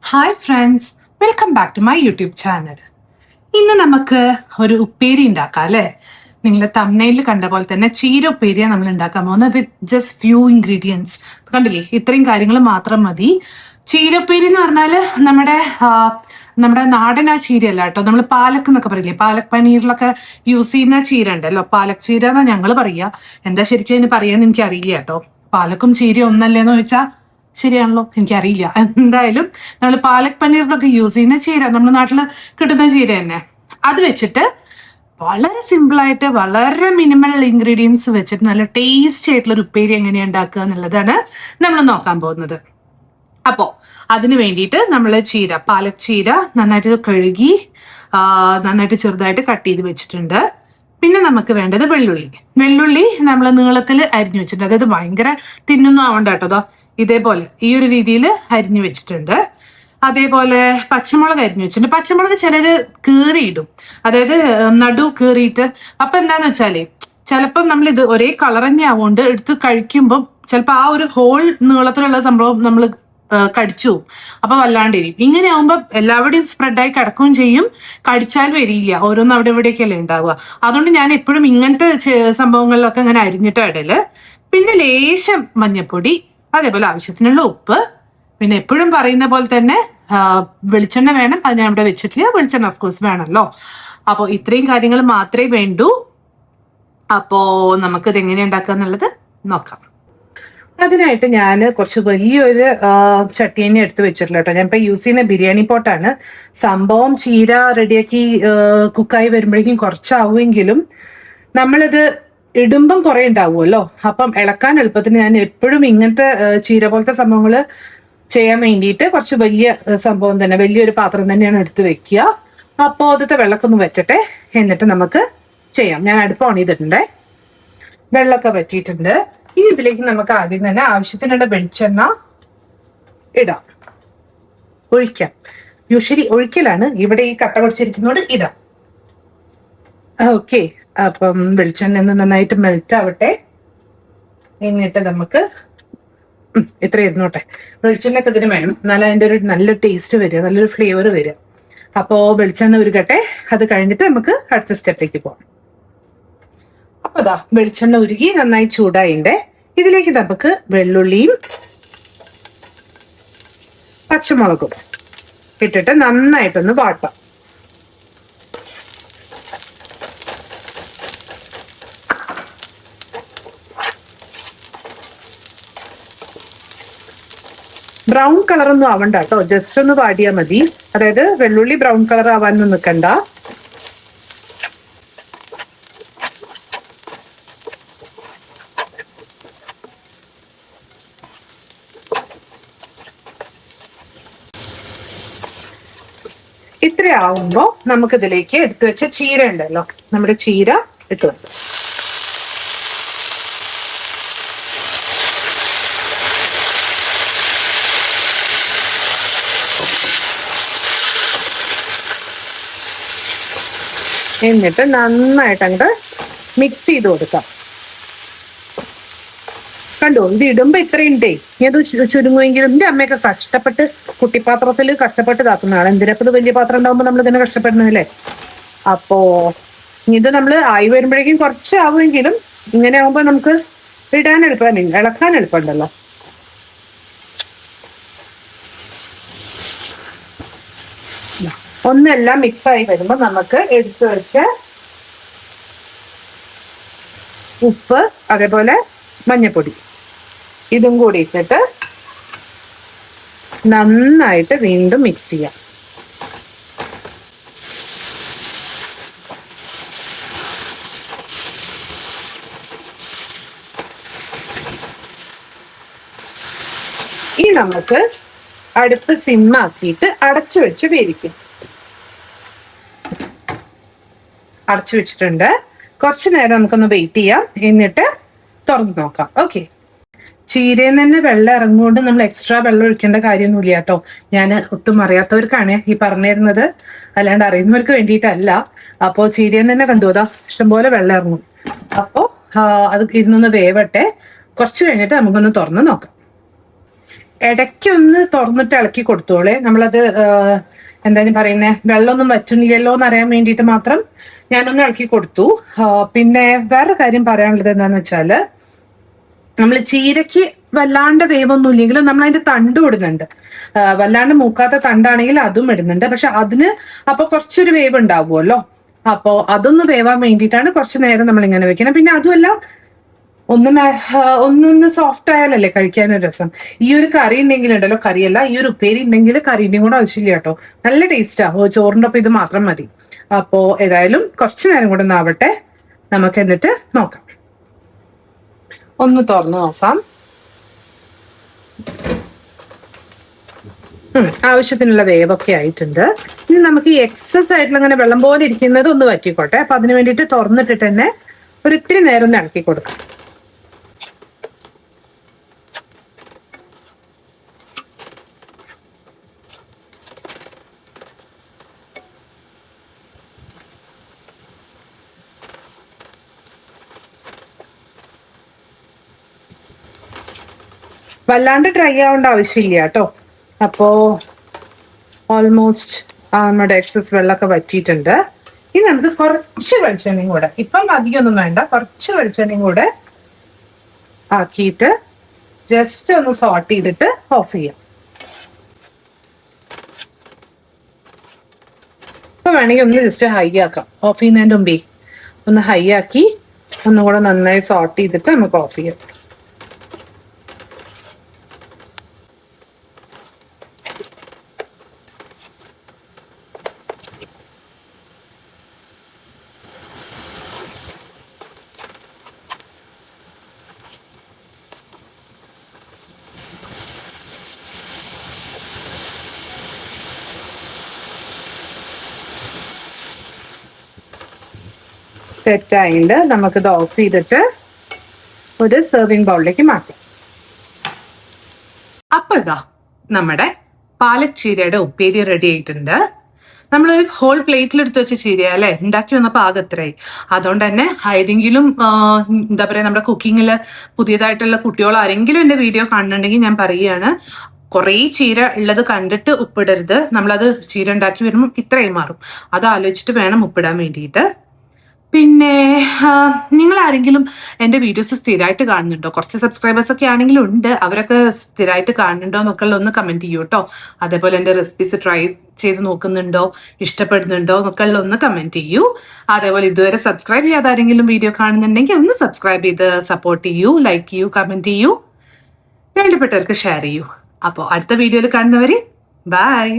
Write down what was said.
Hi friends, welcome back to my YouTube channel. ഇന്ന് നമുക്ക് ഒരു ഉപ്പേരി ഉണ്ടാക്കാം അല്ലേ? നിങ്ങൾ തമ്നയിൽ കണ്ട പോലെ തന്നെ ചീര ഉപ്പേരിയാണ് നമ്മൾ ഉണ്ടാക്കാൻ പോകുന്നത് വിത്ത് ജസ്റ്റ് ഫ്യൂ ഇൻഗ്രീഡിയൻസ്. കണ്ടില്ലേ, ഇത്രയും കാര്യങ്ങൾ മാത്രം മതി. ചീര ഉപ്പേരി എന്ന് പറഞ്ഞാൽ നമ്മുടെ നാടൻ ആ ചീരയല്ല കേട്ടോ. നമ്മൾ പാലക്ക് എന്നൊക്കെ പറയില്ലേ, പാലക് പനീറിലൊക്കെ യൂസ് ചെയ്യുന്ന ചീര ഉണ്ടല്ലോ, പാലക് ചീര എന്നാണ് ഞങ്ങൾ പറയുക. എന്താ ശരിക്കും അതിന് പറയാന്ന് എനിക്ക് അറിയില്ല കേട്ടോ. പാലക്കും ചീരയും ഒന്നല്ലേന്ന് ചോദിച്ചാൽ ശരിയാണല്ലോ, എനിക്കറിയില്ല. എന്തായാലും നമ്മൾ പാലക് പനീറിനൊക്കെ യൂസ് ചെയ്യുന്ന ചീര, നമ്മുടെ നാട്ടിൽ കിട്ടുന്ന ചീര തന്നെ, അത് വെച്ചിട്ട് വളരെ സിമ്പിളായിട്ട് വളരെ മിനിമൽ ഇൻഗ്രീഡിയൻസ് വെച്ചിട്ട് നല്ല ടേസ്റ്റി ആയിട്ടുള്ള ഒരു ഉപ്പേരി എങ്ങനെയാണ് ഉണ്ടാക്കുക എന്നുള്ളതാണ് നമ്മൾ നോക്കാൻ പോകുന്നത്. അപ്പോൾ അതിന് വേണ്ടിയിട്ട് നമ്മൾ പാലക് ചീര നന്നായിട്ട് കഴുകി നന്നായിട്ട് ചെറുതായിട്ട് കട്ട് ചെയ്ത് വെച്ചിട്ടുണ്ട്. പിന്നെ നമുക്ക് വേണ്ടത് വെള്ളുള്ളി നമ്മൾ നീളത്തിൽ അരിഞ്ഞു വെച്ചിട്ടുണ്ട്. അതായത് ഭയങ്കര തിന്നൊന്നും ആവണ്ട കേട്ടോ, ഇതേപോലെ ഈ ഒരു രീതിയിൽ അരിഞ്ഞു വെച്ചിട്ടുണ്ട്. അതേപോലെ പച്ചമുളക് അരിഞ്ഞു വെച്ചിട്ടുണ്ട്. പച്ചമുളക് ചിലര് കീറിയിടും, അതായത് നടു കീറിയിട്ട്. അപ്പൊ എന്താന്ന് വെച്ചാല് ചിലപ്പം നമ്മൾ ഇത് ഒരേ കളർ തന്നെ ആവുകൊണ്ട് എടുത്ത് കഴിക്കുമ്പോൾ ചിലപ്പോൾ ആ ഒരു ഹോൾ നീളത്തിലുള്ള സംഭവം നമ്മൾ കടിച്ചു പോവും. അപ്പൊ വല്ലാണ്ടിരിക്കും. ഇങ്ങനെ ആവുമ്പോൾ എല്ലാവരുടെയും സ്പ്രെഡായി കിടക്കുകയും ചെയ്യും, കടിച്ചാൽ വരില്ല. ഓരോന്നും അവിടെ ഇവിടെയൊക്കെയല്ലേ ഉണ്ടാവുക. അതുകൊണ്ട് ഞാൻ എപ്പോഴും ഇങ്ങനത്തെ സംഭവങ്ങളിലൊക്കെ ഇങ്ങനെ അരിഞ്ഞിട്ട് ഇടല്. പിന്നെ ലേശം മഞ്ഞപ്പൊടി, അതേപോലെ ആവശ്യത്തിനുള്ള ഉപ്പ്, പിന്നെ എപ്പോഴും പറയുന്ന പോലെ തന്നെ വെളിച്ചെണ്ണ വേണം. അത് ഞാൻ ഇവിടെ വെച്ചിട്ടില്ല, വെളിച്ചെണ്ണ ഓഫ്കോഴ്സ് വേണമല്ലോ. അപ്പോൾ ഇത്രയും കാര്യങ്ങൾ മാത്രമേ വേണ്ടൂ. അപ്പോൾ നമുക്കിത് എങ്ങനെ ഉണ്ടാക്കുക എന്നുള്ളത് നോക്കാം. അതിനായിട്ട് ഞാൻ കുറച്ച് വലിയൊരു ചട്ടി തന്നെ എടുത്ത് വെച്ചിട്ടില്ല കേട്ടോ. ഞാൻ ഇപ്പൊ യൂസ് ചെയ്യുന്ന ബിരിയാണി പോട്ടാണ്. സംഭവം ചീര റെഡിയാക്കി കുക്കായി വരുമ്പോഴേക്കും കുറച്ചാവുമെങ്കിലും നമ്മളിത് ഇടുമ്പം കുറെ ഉണ്ടാവുമല്ലോ. അപ്പം ഇളക്കാൻ എളുപ്പത്തിന് ഞാൻ എപ്പോഴും ഇങ്ങനത്തെ ചീര പോലത്തെ സംഭവങ്ങൾ ചെയ്യാൻ വേണ്ടിയിട്ട് കുറച്ച് വലിയ സംഭവം തന്നെ, വലിയൊരു പാത്രം തന്നെയാണ് എടുത്ത് വെക്കുക. അപ്പോൾ ആദ്യത്തെ വെള്ളമൊക്കെ വറ്റട്ടെ, എന്നിട്ട് നമുക്ക് ചെയ്യാം. ഞാൻ അടുപ്പ് ഓൺ ചെയ്തിട്ടുണ്ട്, വെള്ളമൊക്കെ വറ്റിയിട്ടുണ്ട്. ഇനി ഇതിലേക്ക് നമുക്ക് ആദ്യം തന്നെ ആവശ്യത്തിനുള്ള വെളിച്ചെണ്ണ ഇടാം, ഒഴിക്കാം. യൂഷ്വലി ഒഴിക്കലാണ്, ഇവിടെ ഈ കട്ട പൊടിച്ചിരിക്കുന്നോട് ഇടാം. ഓക്കെ, അപ്പം വെളിച്ചെണ്ണ ഒന്ന് നന്നായിട്ട് മെൽറ്റ് ആവട്ടെ. എന്നിട്ട് നമുക്ക് ഇത്ര ഇരുന്നോട്ടെ. വെളിച്ചെണ്ണയൊക്കെ ഇതിന് വേണം, എന്നാലും അതിൻ്റെ ഒരു നല്ല ടേസ്റ്റ് വരിക, നല്ലൊരു ഫ്ലേവർ വരിക. അപ്പോൾ വെളിച്ചെണ്ണ ഉരുകട്ടെ. അത് കഴിഞ്ഞിട്ട് നമുക്ക് അടുത്ത സ്റ്റെപ്പിലേക്ക് പോകാം. അപ്പൊ ദാ വെളിച്ചെണ്ണ ഉരുകി നന്നായി ചൂടായിണ്ടേ. ഇതിലേക്ക് നമുക്ക് വെള്ളുള്ളിയും പച്ചമുളകും ഇട്ടിട്ട് നന്നായിട്ടൊന്ന് വാട്ടാം. ബ്രൗൺ കളറൊന്നും ആവണ്ട കേട്ടോ, ജസ്റ്റ് ഒന്ന് വാടിയാൽ മതി. അതായത് വെള്ളുള്ളി ബ്രൗൺ കളർ ആവാനൊന്നും നിൽക്കണ്ട. ഇത്രയാവുമ്പോ നമുക്കിതിലേക്ക് എടുത്തു വെച്ച ചീര ഉണ്ടല്ലോ, നമ്മുടെ ചീര ഇട്ട് വെക്കും. എന്നിട്ട് നന്നായിട്ട് അങ്ങോട്ട് മിക്സ് ചെയ്ത് കൊടുക്കാം. കണ്ടോ, ഇത് ഇടുമ്പോ ഇത്രയുണ്ടേ. ഇത് ചുരുങ്ങുമെങ്കിലും എന്റെ അമ്മയൊക്കെ കഷ്ടപ്പെട്ട് കുട്ടിപ്പാത്രത്തിൽ കഷ്ടപ്പെട്ട് ഇതാക്കുന്നതാണ്. എന്തിനപ്പത് വലിയ പാത്രം ഉണ്ടാവുമ്പോ നമ്മൾ ഇതിനെ കഷ്ടപ്പെടുന്നതല്ലേ. അപ്പോ ഇത് നമ്മൾ ആയി വരുമ്പോഴേക്കും കുറച്ചാവുമെങ്കിലും ഇങ്ങനെ ആവുമ്പോ നമുക്ക് ഇടാൻ എളുപ്പം, ഇളക്കാൻ എളുപ്പമുണ്ടല്ലോ. ഒന്നെല്ലാം മിക്സ് ആയി വരുമ്പോ നമുക്ക് എടുത്തു വെച്ച് ഉപ്പ്, അതേപോലെ മഞ്ഞപ്പൊടി ഇതും കൂടി ഇട്ടിട്ട് നന്നായിട്ട് വീണ്ടും മിക്സ് ചെയ്യാം. ഇനി നമുക്ക് അടുപ്പ് സിമ്മാക്കിയിട്ട് അടച്ചു വെച്ച് വേവിക്കും. അടച്ചു വെച്ചിട്ടുണ്ട്. കുറച്ചു നേരം നമുക്കൊന്ന് വെയിറ്റ് ചെയ്യാം, എന്നിട്ട് തുറന്നു നോക്കാം. ഓക്കെ, ചീരയിൽ തന്നെ വെള്ളം ഇറങ്ങുകൊണ്ട് നമ്മൾ എക്സ്ട്രാ വെള്ളം ഒഴിക്കേണ്ട കാര്യമൊന്നുമില്ല കേട്ടോ. ഞാൻ ഒട്ടും അറിയാത്തവർക്കാണ് ഈ പറഞ്ഞു തരുന്നത്, അല്ലാണ്ട് അറിയുന്നവർക്ക് വേണ്ടിയിട്ടല്ല. അപ്പോൾ ചീരയിൽ തന്നെ കണ്ടുപോതാ ഇഷ്ടംപോലെ വെള്ളം ഇറങ്ങും. അപ്പോൾ അത് ഇരുന്നൊന്ന് വേവട്ടെ. കുറച്ച് കഴിഞ്ഞിട്ട് നമുക്കൊന്ന് തുറന്ന് നോക്കാം. ഇടയ്ക്കൊന്ന് തുറന്നിട്ട് ഇളക്കി കൊടുത്തോളെ. നമ്മളത് എന്താണ് പറയുന്നത്, വെള്ളമൊന്നും വറ്റുന്നില്ലല്ലോ എന്ന് അറിയാൻ വേണ്ടിയിട്ട് മാത്രം ഞാനൊന്ന് ഇളക്കി കൊടുത്തു. പിന്നെ വേറെ കാര്യം പറയാനുള്ളത് എന്താന്ന് വെച്ചാല്, നമ്മൾ ചീരയ്ക്ക് വല്ലാണ്ട് വേവൊന്നും ഇല്ലെങ്കിലും നമ്മൾ അതിന്റെ തണ്ട് ഇടുന്നുണ്ട്. വല്ലാണ്ട് മൂക്കാത്ത തണ്ടാണെങ്കിൽ അതും ഇടുന്നുണ്ട്. പക്ഷെ അതിന് അപ്പൊ കുറച്ചൊരു വേവ് ഉണ്ടാവുമല്ലോ. അപ്പോ അതൊന്ന് വേവാൻ വേണ്ടിയിട്ടാണ് കുറച്ച് നേരം നമ്മൾ ഇങ്ങനെ വെക്കണം. പിന്നെ അതുമല്ല, ഒന്നൊന്ന് സോഫ്റ്റ് ആയാലല്ലേ കഴിക്കാനൊരു രസം. ഈ ഒരു കറി ഉണ്ടെങ്കിൽ ഉണ്ടല്ലോ, കറിയല്ല, ഈ ഒരു ഉപ്പേരി ഉണ്ടെങ്കിൽ കറീന്റെയും കൂടെ ആവശ്യമില്ല കേട്ടോ. നല്ല ടേസ്റ്റാ. ചോറിന്റെ ഒപ്പം ഇത് മാത്രം മതി. അപ്പോ ഏതായാലും കുറച്ചു നേരം കൂടെ ഒന്നാവട്ടെ, നമുക്ക് എന്നിട്ട് നോക്കാം. ഒന്ന് തുറന്നു നോക്കാം. ആവശ്യത്തിനുള്ള വേവൊക്കെ ആയിട്ടുണ്ട്. ഇനി നമുക്ക് ഈ എക്സസ് ആയിട്ടുള്ള അങ്ങനെ വെള്ളം പോലെ ഇരിക്കുന്നത് ഒന്ന് വറ്റിക്കോട്ടെ. അപ്പൊ അതിന് വേണ്ടിയിട്ട് തുറന്നിട്ടിട്ട് തന്നെ ഒരു ഇത്തിരി നേരം ഒന്ന് ഇളക്കി കൊടുക്കാം. വല്ലാണ്ട് ഡ്രൈ ആവേണ്ട ആവശ്യമില്ല കേട്ടോ. അപ്പോ ഓൾമോസ്റ്റ് നമ്മുടെ എക്സസ് വെള്ളമൊക്കെ വറ്റിയിട്ടുണ്ട്. ഇനി നമുക്ക് കുറച്ച് വെളിച്ചെണ്ണയും കൂടെ, ഇപ്പം അധികമൊന്നും വേണ്ട, കുറച്ച് വെളിച്ചെണ്ണയും കൂടെ ആക്കിയിട്ട് ജസ്റ്റ് ഒന്ന് സോട്ട് ചെയ്തിട്ട് ഓഫ് ചെയ്യാം. ഇപ്പൊ വേണമെങ്കിൽ ഒന്ന് ജസ്റ്റ് ഹൈ ആക്കാം. ഓഫ് ചെയ്യുന്നതിൻ്റെ മുമ്പേ ഒന്ന് ഹൈ ആക്കി ഒന്നുകൂടെ നന്നായി സോട്ട് ചെയ്തിട്ട് നമുക്ക് ഓഫ് ചെയ്യാം. സെറ്റ് ആയിട്ട് നമുക്കിത് ഓഫ് ചെയ്തിട്ട് ഒരു സെർവിങ് ബൗളിലേക്ക് മാറ്റാം. അപ്പൊ ഇതാ നമ്മുടെ പാലക് ചീരയുടെ ഉപ്പേരി റെഡി ആയിട്ടുണ്ട്. നമ്മൾ ഹോൾ പ്ലേറ്റിൽ എടുത്ത് വെച്ച ചീര അല്ലെ, ഉണ്ടാക്കി വന്നപ്പോൾ ആകെ എത്രയായി. അതുകൊണ്ട് തന്നെ ഏതെങ്കിലും എന്താ പറയാ, നമ്മുടെ കുക്കിങ്ങിൽ പുതിയതായിട്ടുള്ള കുട്ടികൾ ആരെങ്കിലും എൻ്റെ വീഡിയോ കാണുന്നുണ്ടെങ്കിൽ ഞാൻ പറയുകയാണ്, കുറേ ചീര ഉള്ളത് കണ്ടിട്ട് ഉപ്പിടരുത്. നമ്മളത് ചീര ഉണ്ടാക്കി വരുമ്പോൾ ഇത്രയും മാറും. അത് ആലോചിച്ചിട്ട് വേണം ഉപ്പിടാൻ വേണ്ടിയിട്ട്. പിന്നെ നിങ്ങൾ ആരെങ്കിലും എൻ്റെ വീഡിയോസ് സ്ഥിരമായിട്ട് കാണുന്നുണ്ടോ? കുറച്ച് സബ്സ്ക്രൈബേഴ്സ് ഒക്കെ ആണെങ്കിലും ഉണ്ട്. അവരൊക്കെ സ്ഥിരമായിട്ട് കാണുന്നുണ്ടോ എന്നൊക്കെ ഒന്ന് കമൻറ്റ് ചെയ്യൂ കേട്ടോ. അതേപോലെ എൻ്റെ റെസിപ്പീസ് ട്രൈ ചെയ്ത് നോക്കുന്നുണ്ടോ, ഇഷ്ടപ്പെടുന്നുണ്ടോ എന്നൊക്കെ ഒന്ന് കമൻറ്റ് ചെയ്യൂ. അതേപോലെ ഇതുവരെ സബ്സ്ക്രൈബ് ചെയ്യാതെ ആരെങ്കിലും വീഡിയോ കാണുന്നുണ്ടെങ്കിൽ ഒന്ന് സബ്സ്ക്രൈബ് ചെയ്ത് സപ്പോർട്ട് ചെയ്യൂ, ലൈക്ക് ചെയ്യൂ, കമൻറ്റ് ചെയ്യൂ, വേണ്ടപ്പെട്ടവർക്ക് ഷെയർ ചെയ്യൂ. അപ്പോൾ അടുത്ത വീഡിയോയിൽ കാണുന്നവരെ ബൈ.